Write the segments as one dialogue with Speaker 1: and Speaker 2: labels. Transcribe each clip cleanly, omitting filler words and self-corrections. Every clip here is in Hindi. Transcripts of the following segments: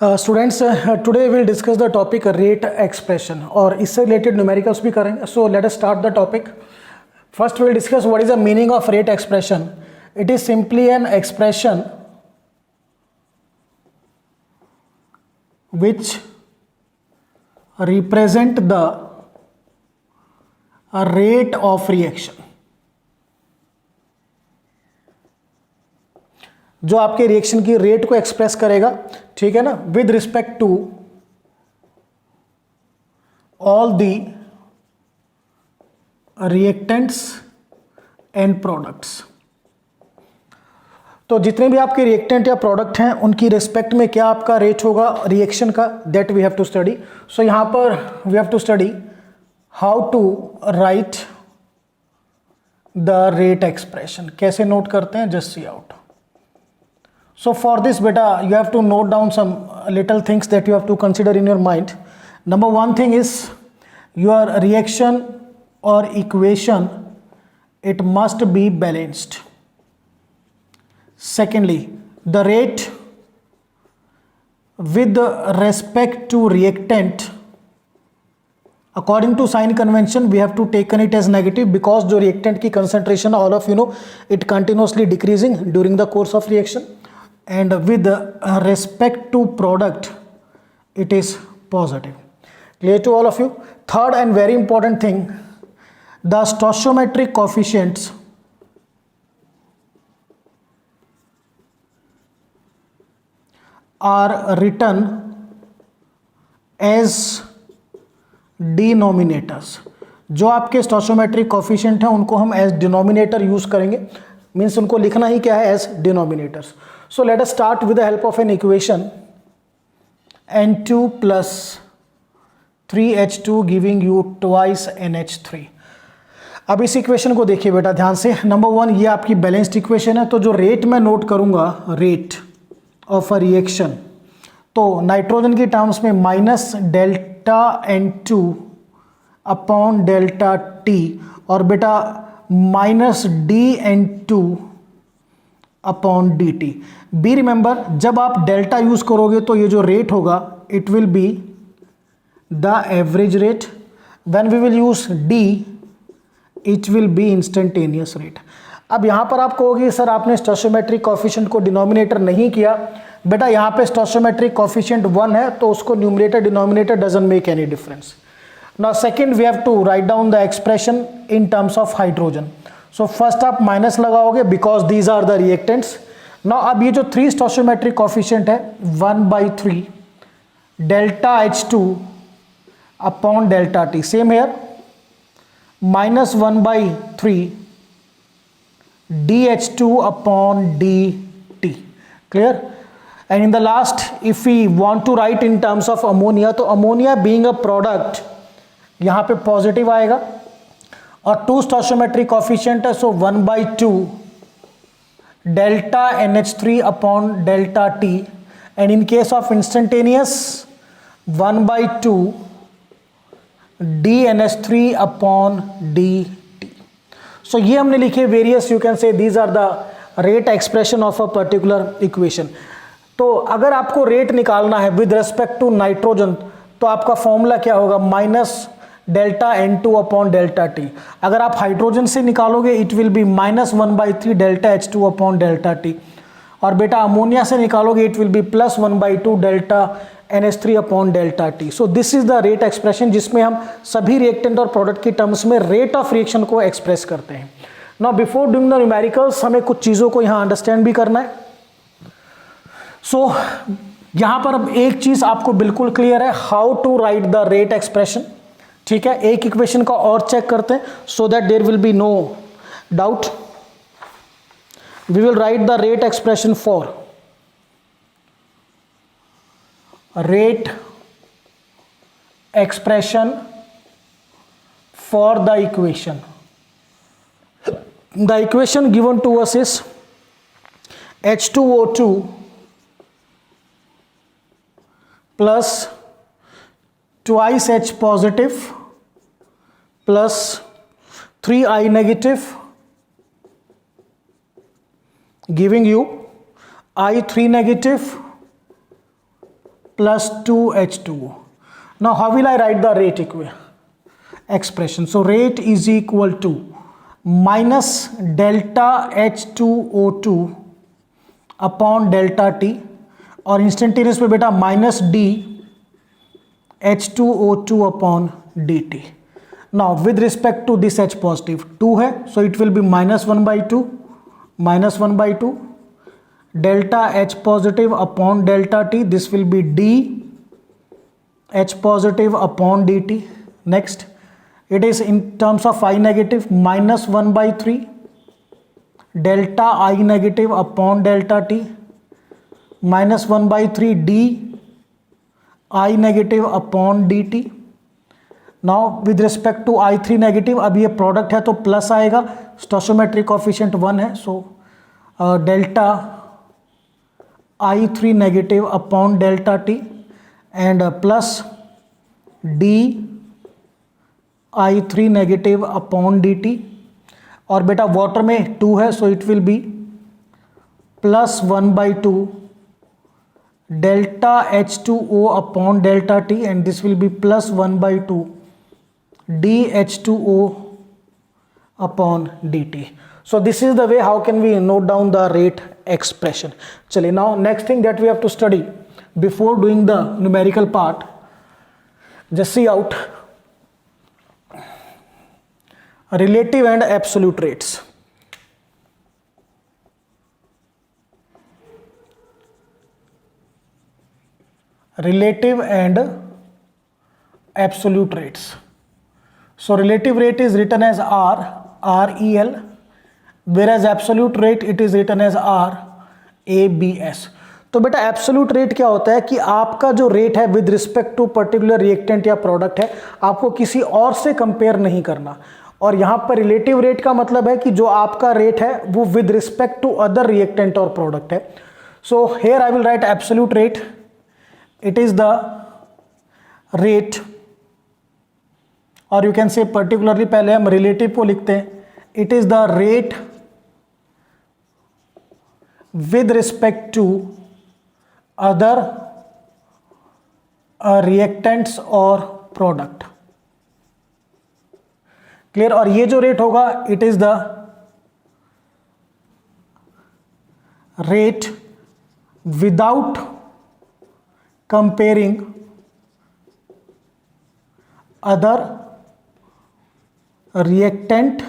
Speaker 1: Students, today will discuss the topic rate expression और इससे रिलेटेड न्यूमेरिकल्स भी करेंगे. सो let us start the topic. First will discuss what is the meaning of rate expression. It is simply an expression which represent the rate of reaction. जो आपके रिएक्शन की रेट को एक्सप्रेस करेगा, ठीक है ना, with respect to all the reactants and products. तो जितने भी आपके रिएक्टेंट या प्रोडक्ट हैं उनकी रिस्पेक्ट में क्या आपका रेट होगा रिएक्शन का, that we have to study. So यहां पर we have to study how to write the rate expression. कैसे नोट करते हैं, just see out. So for this बेटा you have to note down some little things that you have to consider in your mind. Number one thing is your reaction और equation, it must be balanced. Secondly, the rate with respect to reactant, according to sign convention, we have to taken it as negative because जो reactant की concentration, all of you know, it continuously decreasing during the course of reaction. And with respect to product, it is positive. Clear to all of you? Third and very important thing, the stoichiometric coefficients are written as denominators. जो आपके स्टोइचोमेट्रिक कोफिशिएंट हैं उनको हम एज डिनोमिनेटर यूज करेंगे, मीन्स उनको लिखना ही क्या है, as denominators. So let us start with the help of an equation N2 plus 3H2 giving you twice NH3. अब इस इक्वेशन को देखिए बेटा ध्यान से. नंबर वन, ये आपकी बैलेंस्ड इक्वेशन है. तो जो रेट मैं नोट करूंगा, रेट ऑफ अ रिएक्शन, तो नाइट्रोजन की टर्म्स में minus delta N2 upon delta T और बेटा minus DN2 upon DT. Be remember, जब आप डेल्टा यूज करोगे तो ये जो रेट होगा it will be the average rate. When we will use D, it will be instantaneous rate. अब यहां पर आप कहोगे सर आपने स्टोइचोमेट्रिक कोफिशिएंट को डिनोमिनेटर नहीं किया. बेटा यहां पे स्टोइचोमेट्रिक कोफिशिएंट 1 है तो उसको numerator denominator doesn't make any difference. Now second, we have to write down the expression in terms of hydrogen. So first आप माइनस लगाओगे because these are the reactants. Now अब ये जो 3 स्टोइचोमेट्रिक कोफिशिएंट है 1/3 delta H2 upon delta T. Same here, minus 1/3 DH2 upon DT. Clear? And in the last, if we want to write in terms of ammonia, तो ammonia being a product, यहाँ पे positive आएगा और 2 stoichiometric coefficient है, so 1/2 delta NH3 upon delta T. And in case of instantaneous, 1/2 DNH3 upon DT. So ये हमने लिखे various, you can say these are the rate expression of a particular equation. तो अगर आपको रेट निकालना है विद रेस्पेक्ट टू नाइट्रोजन तो आपका फॉर्मूला क्या होगा, minus delta N2 upon delta T. अगर आप हाइड्रोजन से निकालोगे it will B minus 1/3 delta H2 upon delta T. और बेटा अमोनिया से निकालोगे it will B plus 1/2 delta NH3 upon delta T. So this is the rate expression जिसमें हम सभी रिएक्टेंट और प्रोडक्ट की टर्म्स में रेट ऑफ रिएक्शन को एक्सप्रेस करते हैं. Now before doing the numericals हमें कुछ चीज़ों को यहाँ अंडरस्टैंड भी करना है. सो यहाँ पर अब एक चीज़ आपको बिल्कुल क्लियर है, how to write the rate expression. ठीक है, एक इक्वेशन का और चेक करते हैं so that there will be no doubt. We will write the rate expression for rate expression for the equation. The equation given to us is H2O2 plus twice H positive plus 3I negative giving you I3 negative plus 2H2O. Now how will I write the rate expression? So rate is equal to minus delta H2O2 upon delta T, और इंस्टेंटेनियस पे बेटा minus D H2O2 upon D T. Now with respect to this H positive 2 है, so it will be -1/2 delta H positive upon delta T. This will be D H positive upon D T. Next it is in terms of I negative -1/3 delta I negative upon delta t, -1/3 d I negative upon dt. now with respect to I3 negative, अब ये प्रोडक्ट है तो प्लस आएगा, स्टोशियोमेट्रिक कोफिशिएंट 1 है, so delta I3 negative upon delta t and plus d I3 negative upon D T. और बेटा वाटर में 2 है, so it will be +1/2 delta H2O upon delta T, and this will be +1/2 D H2O upon D T. So this is the way how can we note down the rate expression. चलिए, now next thing that we have to study before doing the numerical part, just see out relative and absolute rates. Relative and absolute rates. So relative rate is written as REL, whereas absolute rate it is written as RABS. तो बेटा एब्सोल्यूट रेट क्या होता है कि आपका जो रेट है with respect to particular reactant या प्रोडक्ट है, आपको किसी और से कंपेयर नहीं करना. और यहां पर रिलेटिव रेट का मतलब है कि जो आपका रेट है वो with respect to other reactant और प्रोडक्ट है. So here I will write absolute rate. It is the rate, और यू कैन से पर्टिकुलरली पहले हम रिलेटिव को लिखते हैं. It is the rate with respect to other reactants और प्रोडक्ट. क्लियर. और ये जो रेट होगा it is the rate without comparing other reactant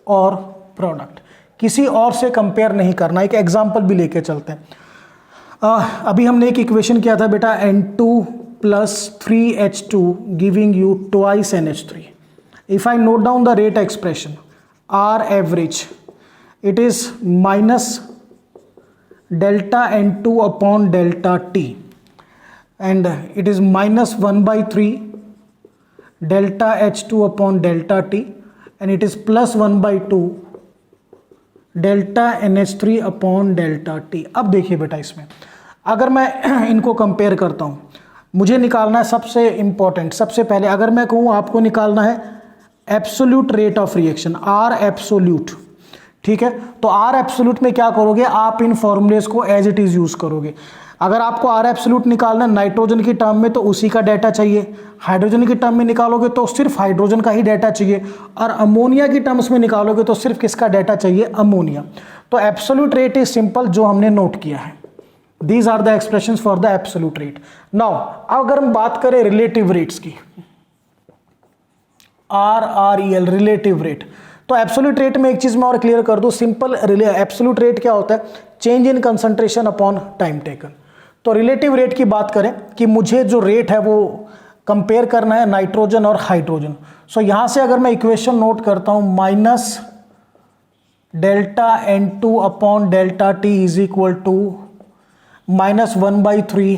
Speaker 1: और प्रोडक्ट. किसी और से कंपेयर नहीं करना. एक एग्जांपल भी लेके चलते हैं. अभी हमने एक इक्वेशन किया था बेटा, N2 + 3H2 giving you twice NH3. If I note down the rate expression, R average, it is minus delta N2 upon delta T, and it is -1/3 delta H2 upon delta T, and it is +1/2 delta NH3 upon delta T. अब देखिए बेटा, इसमें अगर मैं इनको कंपेयर करता हूँ, मुझे निकालना है सबसे इंपॉर्टेंट. सबसे पहले अगर मैं कहूँ आपको निकालना है absolute rate of reaction, R absolute. ठीक है, तो R एब्सोल्यूट में क्या करोगे आप, इन फॉर्मूलेस को एज इट इज यूज करोगे. अगर आपको R एब्सोल्यूट निकालना है नाइट्रोजन की टर्म में तो उसी का डाटा चाहिए, हाइड्रोजन की टर्म में निकालोगे तो सिर्फ हाइड्रोजन का ही डाटा चाहिए, और अमोनिया की टर्म्स में निकालोगे तो सिर्फ किसका डाटा चाहिए, अमोनिया. तो एब्सोल्यूट रेट इज सिंपल, जो हमने नोट किया है. These are the expressions for the absolute rate. Now अगर हम बात करें रिलेटिव रेट्स की, REL रिलेटिव रेट, तो एब्सोल्यूट रेट में एक चीज मैं और क्लियर कर दूं. सिंपल एब्सोल्यूट रेट क्या होता है, change in concentration upon time taken. तो रिलेटिव रेट की बात करें कि मुझे जो रेट है वो कंपेयर करना है नाइट्रोजन और हाइड्रोजन. सो यहां से अगर मैं इक्वेशन नोट करता हूं, minus delta N2 upon delta T is equal to -1/3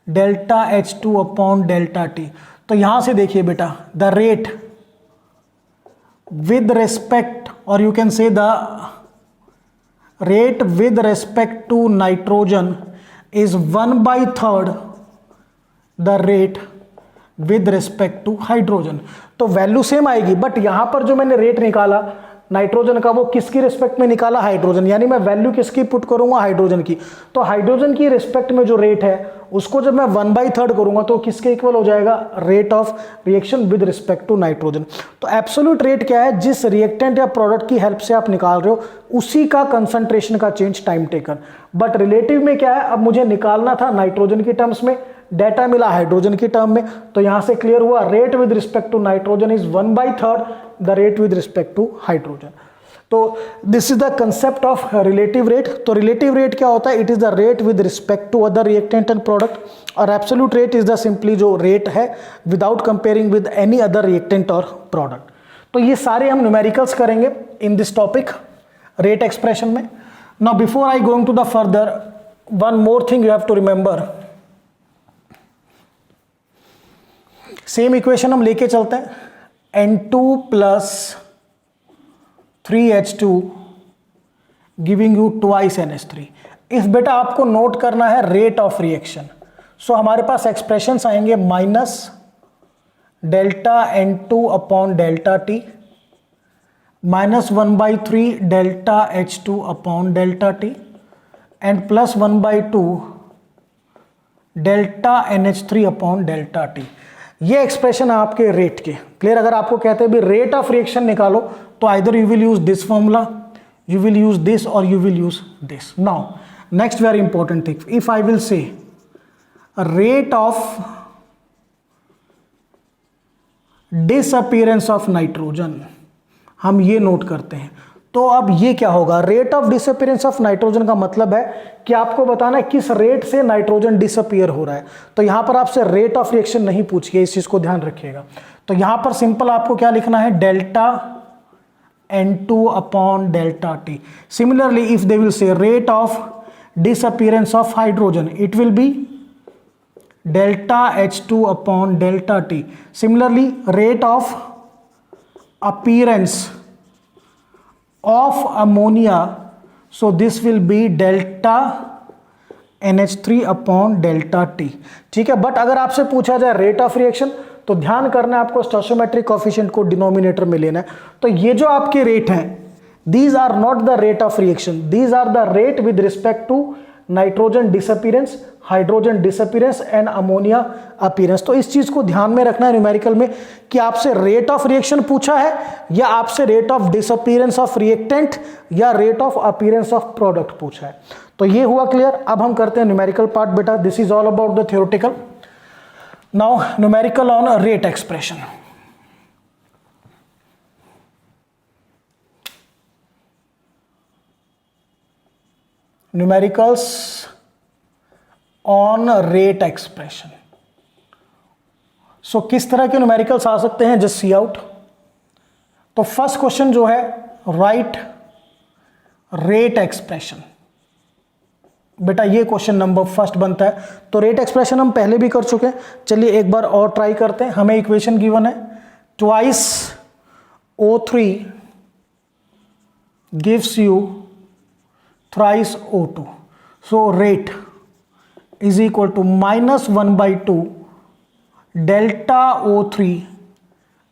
Speaker 1: delta H2 upon delta T. तो यहां से देखिए बेटा, द रेट विद रेस्पेक्ट, और you can say the rate with respect to nitrogen is 1/3 the rate with respect to hydrogen. तो वैल्यू सेम आएगी, बट यहां पर जो मैंने रेट निकाला नाइट्रोजन का वो किसकी रिस्पेक्ट में निकाला, हाइड्रोजन, यानी मैं वैल्यू किसकी पुट करूंगा, हाइड्रोजन की। तो हाइड्रोजन की रिस्पेक्ट में जो रेट है उसको जब मैं 1/3 करूंगा तो किसके इक्वल हो जाएगा, rate of reaction with respect to nitrogen. तो एब्सोल्यूट रेट क्या है, जिस रिएक्टेंट या प्रोडक्ट की हेल्प से आप निकाल रहे हो उसी का कंसंट्रेशन का change time taken. But relative में क्या है, अब मुझे निकालना था नाइट्रोजन की टर्म्स में, डेटा मिला हाइड्रोजन की टर्म में, तो यहां से क्लियर हुआ rate with respect to nitrogen is 1/3 the rate with respect to hydrogen. तो this is the concept of relative rate. तो रिलेटिव रेट क्या होता है, it is the rate with respect to other reactant and product, और absolute rate is the simply जो रेट है without comparing with any other reactant और प्रोडक्ट। तो ये सारे हम न्यूमेरिकल्स करेंगे in this topic rate expression में। Now before I going to the further, one more thing you have to remember, same equation हम लेके चलते हैं, N2 + 3H2 giving you twice NH3। If बेटा आपको नोट करना है रेट ऑफ रिएक्शन, सो हमारे पास एक्सप्रेशंस आएंगे minus delta N2 upon delta T, -1/3 delta H2 upon delta T and +1/2 delta NH3 upon delta T। ये एक्सप्रेशन है आपके रेट के। क्लियर? अगर आपको कहते हैं भी रेट ऑफ रिएक्शन निकालो तो either you will use this formula, you will use this, और you will use this. Now next very important thing, if I will say rate of disappearance of nitrogen, हम ये नोट करते हैं। तो अब ये क्या होगा, rate of disappearance of nitrogen का मतलब है कि आपको बताना है किस रेट से नाइट्रोजन डिसअपीयर हो रहा है। तो यहां पर आपसे रेट ऑफ रिएक्शन नहीं पूछिए, इस चीज को ध्यान रखिएगा। तो यहां पर सिंपल आपको क्या लिखना है, delta N2 upon delta T। Similarly if they will say rate of disappearance of hydrogen, it will B delta H2 upon delta T। Similarly rate of appearance of ammonia, so this will be delta NH3 upon delta T। ठीक है, बट अगर आपसे पूछा जाए रेट ऑफ रिएक्शन तो ध्यान करना है आपको स्टोइचोमेट्रिक कोएफिशिएंट को डिनोमिनेटर में लेना है। तो ये जो आपके रेट हैं, these are not the rate of reaction, these are the rate with respect to nitrogen disappearance, hydrogen disappearance and ammonia appearance. तो इस चीज को ध्यान में रखना है न्यूमेरिकल में कि आपसे रेट ऑफ रिएक्शन पूछा है या आपसे rate of disappearance of reactant या rate of appearance of product पूछा है। तो ये हुआ क्लियर। अब हम करते हैं न्यूमेरिकल पार्ट बेटा। This is all about the theoretical. Now numerical on rate expression. Numericals on rate expression. So किस तरह के न्यूमेरिकल्स आ सकते हैं, जस्ट सी आउट। तो फर्स्ट क्वेश्चन जो है, राइट रेट एक्सप्रेशन। बेटा ये क्वेश्चन नंबर फर्स्ट बनता है। तो रेट एक्सप्रेशन हम पहले भी कर चुके हैं, चलिए एक बार और ट्राई करते हैं। हमें इक्वेशन गिवन है, twice O3 gives you thrice O2. So rate is equal to -1/2 delta O3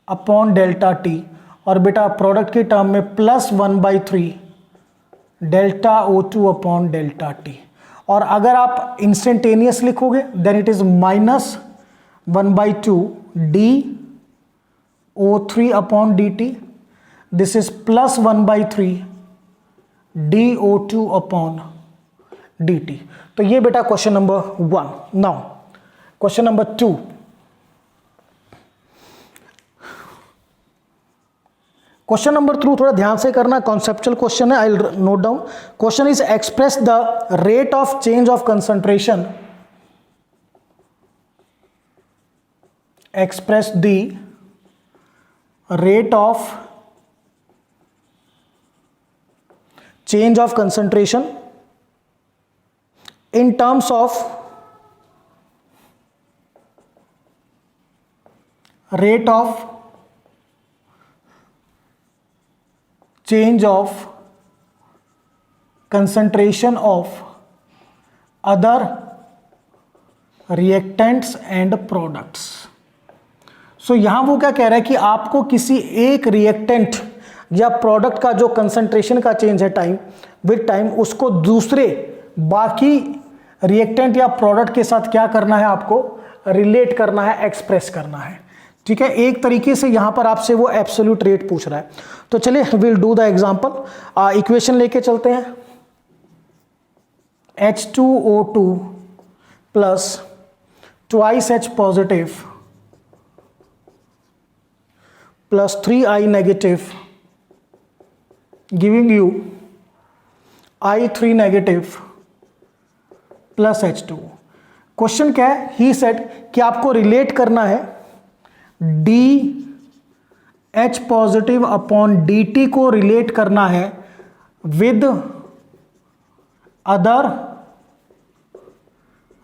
Speaker 1: upon delta T, और बेटा प्रोडक्ट की टर्म में +1/3 delta O2 upon delta T। और अगर आप इंस्टेंटेनियस लिखोगे then it is -1/2 DO3 upon DT, this is +1/3 DO2 upon DT। तो ये बेटा question number 1। Now question number 2। Question number 2 थोड़ा ध्यान से करना, कॉन्सेप्चुअल क्वेश्चन है, I will note down. Question is express the rate of change of concentration, express the rate of change of concentration in terms of rate of change of concentration of other reactants and products। सो यहां वो क्या कह रहा है कि आपको किसी एक रिएक्टेंट या प्रोडक्ट का जो कंसंट्रेशन का चेंज है टाइम विद टाइम, उसको दूसरे बाकी रिएक्टेंट या प्रोडक्ट के साथ क्या करना है, आपको रिलेट करना है, एक्सप्रेस करना है। ठीक है, एक तरीके से यहां पर आपसे वो एब्सोल्यूट रेट पूछ रहा है। तो चलिए will do the example. Equation लेके चलते हैं। H2O2 plus twice H positive plus 3I negative giving you I3 negative plus H2। Question क्या है? ही सेड कि आपको रिलेट करना है DH पॉजिटिव अपॉन DT को रिलेट करना है with other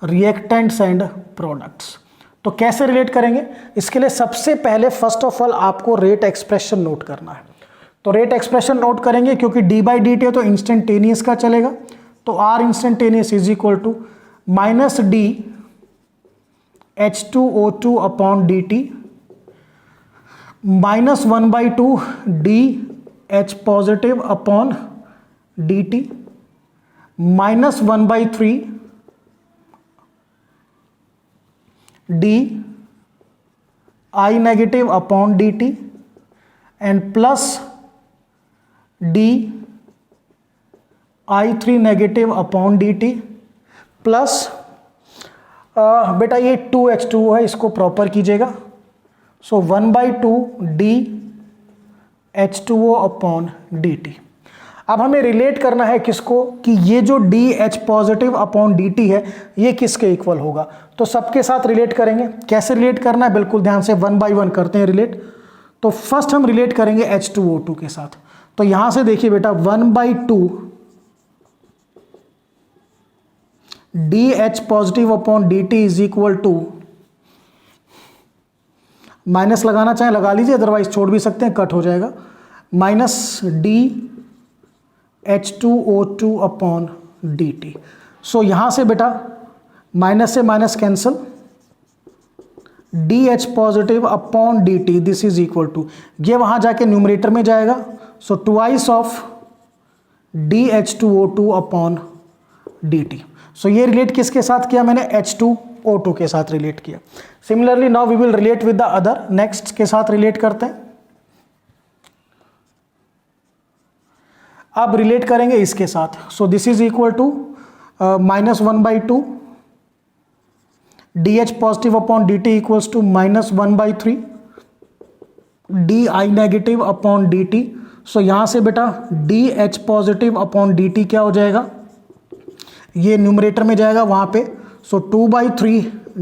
Speaker 1: reactants and products. तो कैसे रिलेट करेंगे? इसके लिए सबसे पहले फर्स्ट ऑफ ऑल आपको रेट एक्सप्रेशन नोट करना है। तो रेट एक्सप्रेशन नोट करेंगे, क्योंकि डी बाई डी टी है तो इंस्टेंटेनियस का चलेगा। तो R instantaneous is equal to minus D H2O2 upon D T minus 1/2 D H positive upon D T minus 1/3 D I negative upon D T and plus D I3 negative upon D T plus बेटा ये 2H2O है, इसको प्रॉपर कीजिएगा। So 1/2 D H2O upon D T. अब हमें रिलेट करना है किसको, कि ये जो DH पॉजिटिव अपॉन DT है ये किसके इक्वल होगा। तो सबके साथ रिलेट करेंगे। कैसे रिलेट करना है, बिल्कुल ध्यान से 1 बाई 1 करते हैं रिलेट। तो फर्स्ट हम रिलेट करेंगे H2O2 के साथ। तो यहां से देखिए बेटा 1/2 DH positive upon DT is equal to, minus लगाना चाहे लगा लीजिए, अदरवाइज छोड़ भी सकते हैं, कट हो जाएगा, minus DH2O2 upon DT। So यहां से बेटा माइनस से minus cancel, DH positive upon DT this is equal to, ये वहां जाके न्यूमरेटर में जाएगा। So twice of DH2O2 upon DT। So ये रिलेट किसके साथ किया मैंने, H2O2 के साथ रिलेट किया। Similarly now we will relate with the other, next के साथ रिलेट करते हैं। अब रिलेट करेंगे इसके साथ। So this is equal to minus 1/2 DH positive upon DT equals to minus 1/3 DI negative upon DT। So यहां से बेटा DH पॉजिटिव अपॉन DT क्या हो जाएगा, ये न्यूमरेटर में जाएगा वहां पे। सो 2/3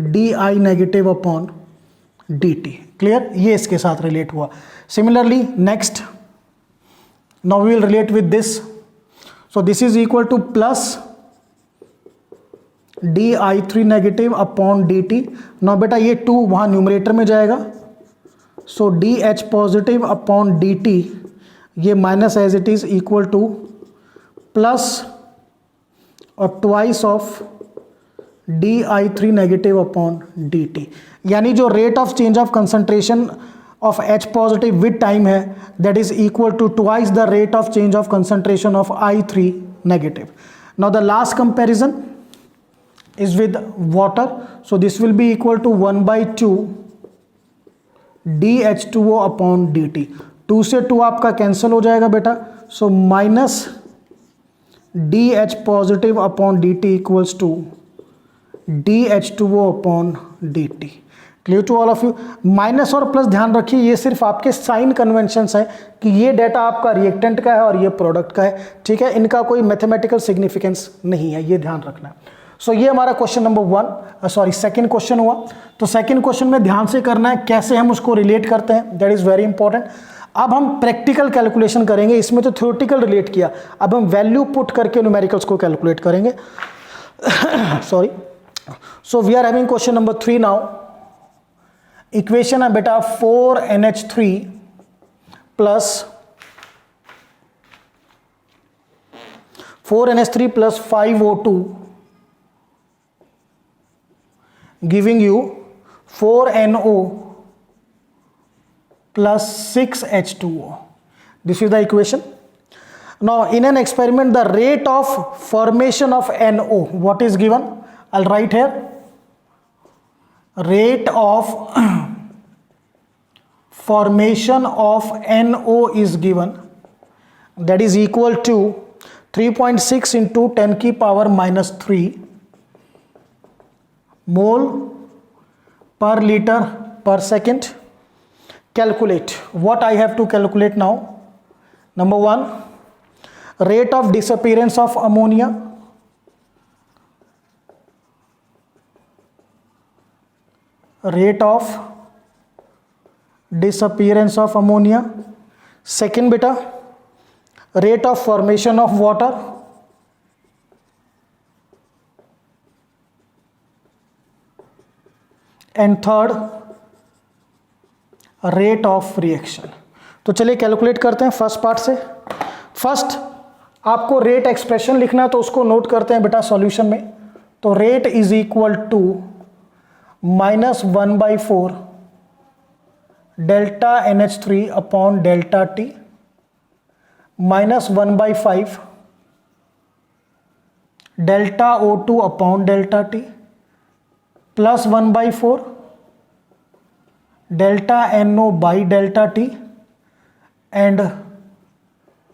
Speaker 1: DI negative upon DT। Clear, ये इसके साथ रिलेट हुआ। Similarly next, now we will relate with this. So this is equal to plus DI3 negative upon DT. now बेटा ये 2 वहाँ न्यूमरेटर में जाएगा। so DH positive upon DT ये minus as it is equal to plus और twice of DI3 negative upon DT, यानी जो rate of change of concentration of H positive with time है that is equal to twice the rate of change of concentration of I3 negative. Now the last comparison is with water. So this will be equal to 1/2 DH2O upon DT. 2 से 2 आपका कैंसिल हो जाएगा बेटा। So minus DH positive upon DT equals to DH2O upon DT। Clear to all of you. Minus और प्लस ध्यान रखिए, ये सिर्फ आपके साइन कन्वेंशंस हैं कि ये डेटा आपका रिएक्टेंट का है और ये प्रोडक्ट का है। ठीक है, इनका कोई मैथमेटिकल सिग्निफिकेंस नहीं है, ये ध्यान रखना है। सो ये हमारा क्वेश्चन नंबर सेकंड क्वेश्चन हुआ। तो सेकंड क्वेश्चन में ध्यान से करना है कैसे हम उसको रिलेट करते हैं, दैट इज वेरी इंपॉर्टेंट। अब हम प्रैक्टिकल कैलकुलेशन करेंगे। इसमें तो थ्योरेटिकल रिलेट किया, अब हम वैल्यू पुट करके न्यूमेरिकल्स को कैलकुलेट करेंगे। Sorry. So we are having question number 3 now. Equation है बेटा 4NH3 plus 5O2 giving you 4NO plus 6H2O। This is the equation. Now in an experiment, the rate of formation of NO, what is given? I'll write here. Rate of formation of NO is given, that is equal to 3.6 into 10 की power minus 3 mole per liter per second. Calculate. What I have to calculate now? Number one, rate of disappearance of ammonia. Rate of disappearance of ammonia. Second beta, rate of formation of water. And third, rate of reaction. तो चलिए कैलकुलेट करते हैं फर्स्ट पार्ट से. फर्स्ट आपको रेट एक्सप्रेशन लिखना है तो उसको नोट करते हैं बेटा सॉल्यूशन में. तो rate is equal to -1/4 delta NH3 upon delta T -1/5 delta O2 upon delta T plus 1/4 delta NO by delta T and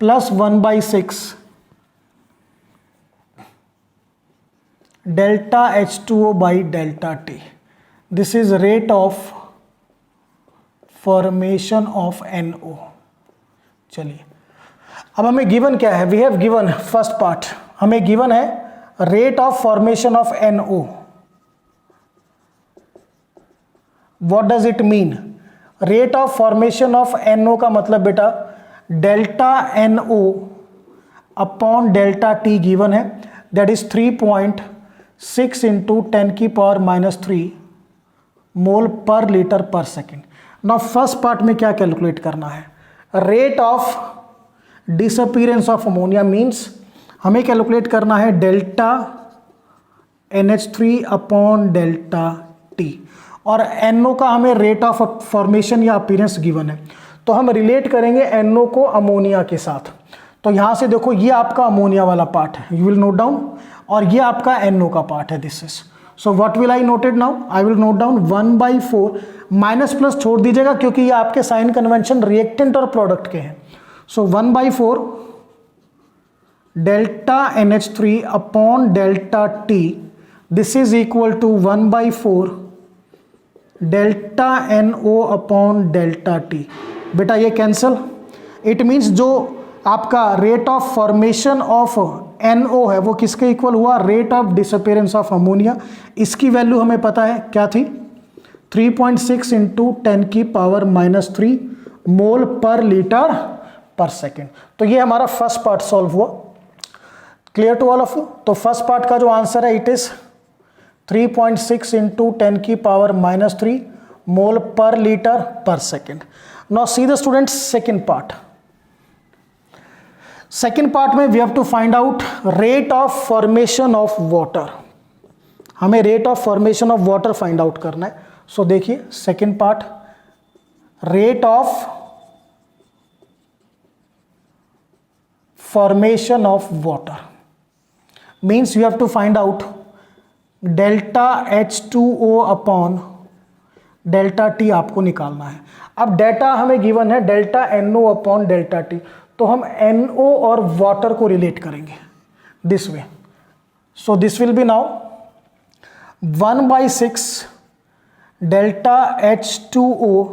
Speaker 1: plus 1/6 delta H2O by delta T. This is rate of formation of NO. चलिए अब हमें गिवन क्या है? We have given first part, हमें गिवन है rate of formation of NO. What does it mean? Rate of formation of NO का मतलब बेटा delta NO upon delta T given है, दैट इज 3.6 इंटू 10 की पावर माइनस 3 मोल पर लीटर पर सेकेंड. नाउ फर्स्ट पार्ट में क्या कैलकुलेट करना है? Rate of disappearance of ammonia means हमें कैलकुलेट करना है delta NH3 upon delta T और NO का हमें रेट ऑफ फॉर्मेशन या अपीयरेंस गिवन है. तो हम रिलेट करेंगे NO को अमोनिया के साथ. तो यहाँ से देखो ये आपका अमोनिया वाला पार्ट है, यू विल नोट डाउन, और ये आपका NO का पार्ट है. This is so what will I noted now? I will note down 1/4 minus plus छोड़ दीजिएगा क्योंकि ये आपके साइन कन्वेंशन रिएक्टेंट और प्रोडक्ट के हैं. सो 1/4 delta NH3 upon delta T, this is equal to 1/4 delta NO upon delta T. बेटा ये कैंसल. इट मीन्स जो आपका rate of formation of NO है वो किसके इक्वल हुआ? Rate of disappearance of ammonia. इसकी वैल्यू हमें पता है क्या थी? 3.6 इंटू 10 की पावर माइनस 3 मोल पर लीटर पर सेकेंड. तो ये हमारा फर्स्ट पार्ट सॉल्व हुआ. Clear to all of you? तो फर्स्ट पार्ट का जो आंसर है इट इज 3.6 इंटू 10 की पावर माइनस 3 मोल पर लीटर पर second. Now see the students second part. Second part में we have to find out rate of formation of water. हमें rate of formation of water find out करना है. सो देखिए second part, rate of formation of water means you have to find out delta H2O upon delta T आपको निकालना है. अब डेटा हमें गिवन है delta NO upon delta T, तो हम NO और वाटर को रिलेट करेंगे this way. So this will be now 1/6 delta H2O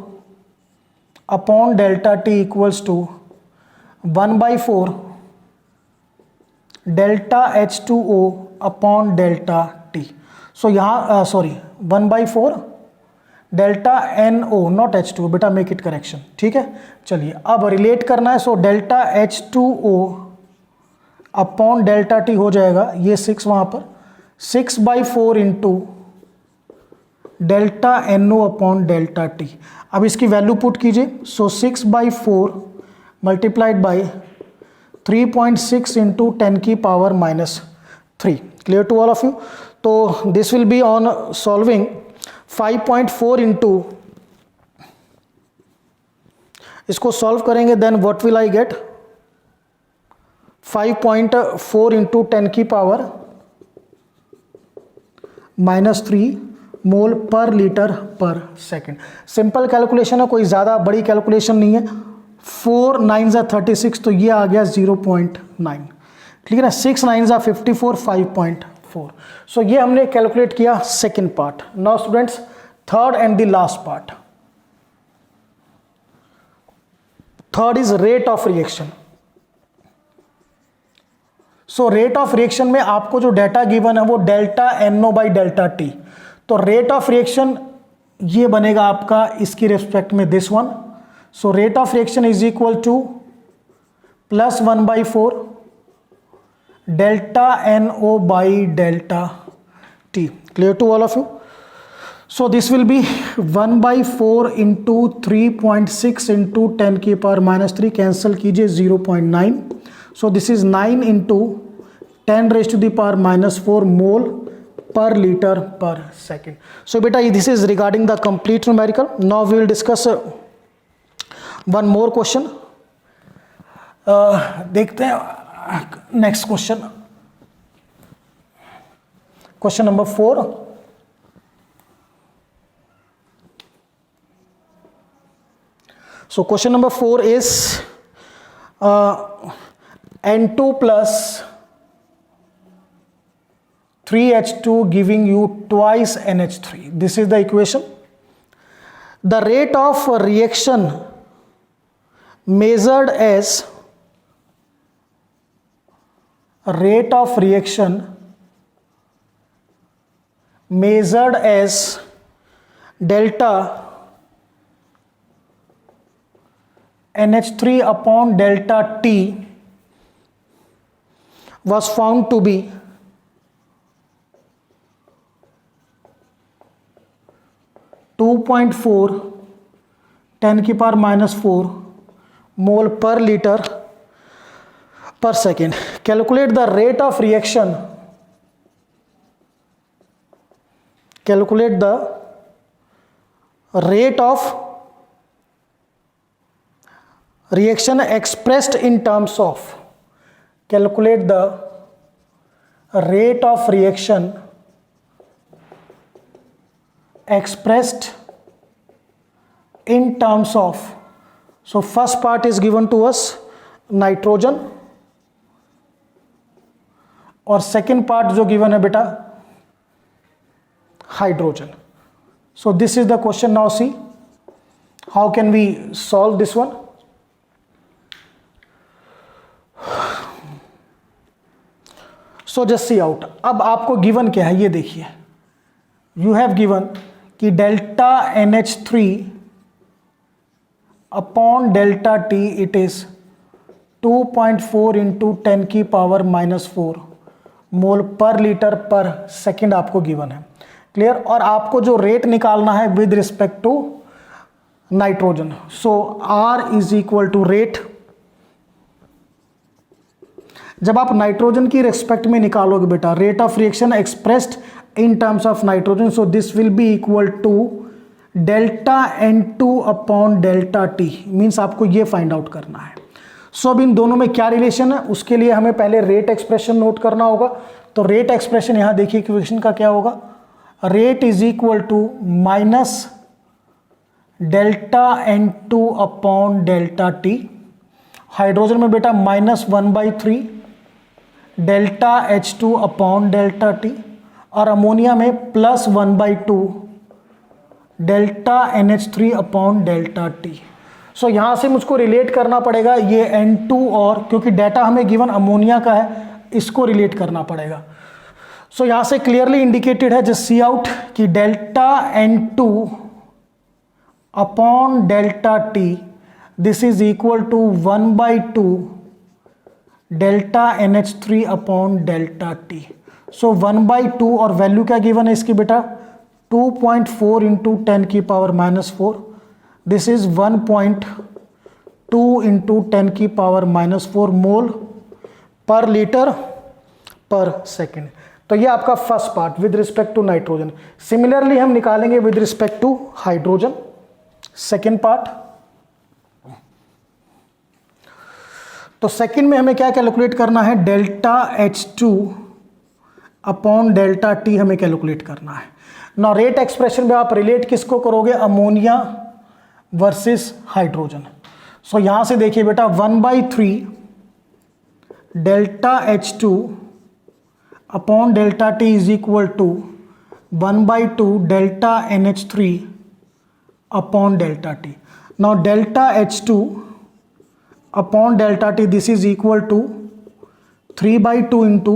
Speaker 1: upon delta T equals to 1/4 delta H2O upon delta T. So यहाँ 1/4 डेल्टा NO नॉट H2O, बेटा मेक इट करेक्शन. ठीक है, चलिए अब रिलेट करना है. So delta H2O upon delta T हो जाएगा ये 6 वहाँ पर 6/4 into delta NO upon delta T. अब इसकी वैल्यू पुट कीजिए. सो 6/4 मल्टीप्लाइड बाई 3.6 इंटू 10 की power minus 3. Clear to all of you? तो this will be on solving 5.4 into इसको सॉल्व करेंगे then what will I get 5.4 into 10 की पावर -3 मोल पर लीटर पर सेकेंड। सिंपल कैलकुलेशन है, कोई ज़्यादा बड़ी कैलकुलेशन नहीं है। 4 9 ज़ा 36, तो ये आ गया 0.9। ठीक है ना, 6 9 ज़ा 54, 5.4। सो ये हमने कैलकुलेट किया second part. Now students, third and the last part. Third is rate of reaction. So rate of reaction में आपको जो डेटा गिवन है वो delta NO by delta T. तो रेट ऑफ रिएक्शन ये बनेगा आपका इसकी रिस्पेक्ट में this one. So rate of reaction is equal to +1/4 delta NO by delta T. Clear to all of you? So this will be 1/4 into 3.6 into 10 की पावर -3, कैंसिल कीजिए 0.9। So this is 9 into 10 raised to the power -4 mole per liter per second. So beta this is regarding the complete numerical. Now we will discuss one more question. देखते हैं next question, question number 4। So question number 4 is N2 plus 3H2 giving you twice NH3. This is the equation. The rate of reaction measured as delta NH3 upon delta T was found to be 2.4 10 की पावर -4 मोल पर लीटर पर second. Calculate the rate of reaction, calculate the rate of reaction expressed in terms of, calculate the rate of reaction expressed in terms of. So first part is given to us nitrogen और second part जो given है बेटा hydrogen. So this is the question. Now see how can we solve this one. So just see out. अब आपको गिवन क्या है ये देखिए, यू हैव गिवन कि delta NH3 upon delta T it is 2.4 into 10 की पावर -4 मोल पर लीटर पर सेकेंड आपको गिवन है। क्लियर? और आपको जो रेट निकालना है with respect to nitrogen. So R is equal to rate. जब आप नाइट्रोजन की रिस्पेक्ट में निकालोगे बेटा rate of reaction expressed in terms of nitrogen, so this will be equal to delta N2 upon delta T। Means आपको ये फाइंड आउट करना है। सो अब इन दोनों में क्या रिलेशन है उसके लिए हमें पहले रेट एक्सप्रेशन नोट करना होगा। तो रेट एक्सप्रेशन यहां देखिए इक्वेशन का क्या होगा, rate is equal to minus delta N2 upon delta T। Hydrogen में बेटा -1/3 delta H2 upon delta T और अमोनिया में +1/2 delta NH3 upon delta T। So यहाँ से मुझको रिलेट करना पड़ेगा ये N2 और, क्योंकि डाटा हमें गिवन अमोनिया का है, इसको रिलेट करना पड़ेगा। सो यहाँ से क्लियरली इंडिकेटेड है जस्ट सी आउट कि delta N2 upon delta T this is equal to 1/2 delta NH3 upon delta T। So 1/2 और वैल्यू क्या गिवन है इसकी बेटा 2.4 इंटू 10 की पावर -4, दिस इज 1.2 इंटू 10 की पावर -4 मोल पर लीटर पर सेकेंड। तो ये आपका first part with respect to nitrogen. Similarly हम निकालेंगे with respect to hydrogen. Second part, तो सेकंड में हमें क्या कैलकुलेट करना है, delta H2 upon delta T हमें कैलकुलेट करना है। ना रेट एक्सप्रेशन में आप रिलेट किसको करोगे, अमोनिया वर्सेस हाइड्रोजन। सो यहां से देखिए बेटा 1/3 delta H2 upon delta T is equal to 1/2 delta NH3 upon delta T। Now delta H2 upon delta T this is equal to 3/2 into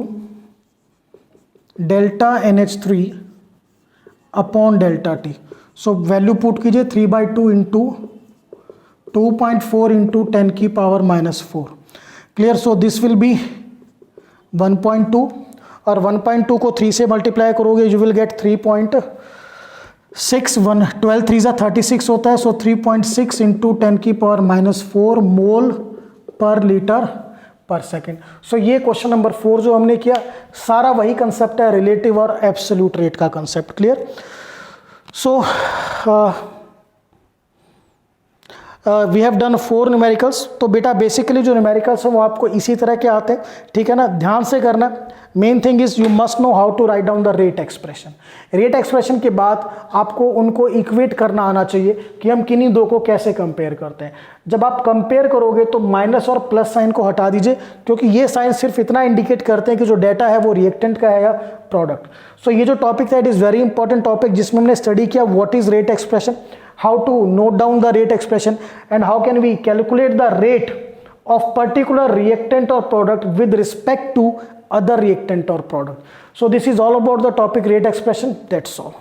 Speaker 1: delta NH3 upon delta T। So value put कीजिए 3/2 इंटू 2.4 इंटू 10 की power -4। Clear. So this will be 1.2 और 1.2 को 3 से मल्टीप्लाई करोगे यू विल गेट 3.61। 12 3 36 होता है। सो 3.6 इंटू 10 की पावर -4 मोल पर लीटर पर सेकेंड। सो ये क्वेश्चन नंबर 4 जो हमने किया सारा वही कंसेप्ट है, रिलेटिव और एब्सोल्यूट रेट का concept. Clear. So we have done 4 numericals. तो बेटा बेसिकली जो न्यूमेरिकल्स हैं वो आपको इसी तरह के आते हैं, ठीक है ना। ध्यान से करना, main thing is you must know how to write down the rate expression. Rate expression के बाद आपको उनको इक्वेट करना आना चाहिए कि हम किन्हीं दो को कैसे कंपेयर करते हैं। जब आप कंपेयर करोगे तो माइनस और प्लस साइन को हटा दीजिए, क्योंकि ये साइन सिर्फ इतना इंडिकेट करते हैं कि जो डेटा है वो रिएक्टेंट का है या प्रोडक्ट। सो ये जो टॉपिक था it is very important topic जिसमें हमने स्टडी किया what is rate expression, how to note down the rate expression, and how can we calculate the rate of particular reactant or product with respect to other reactant or product. So this is all about the topic rate expression. That's all.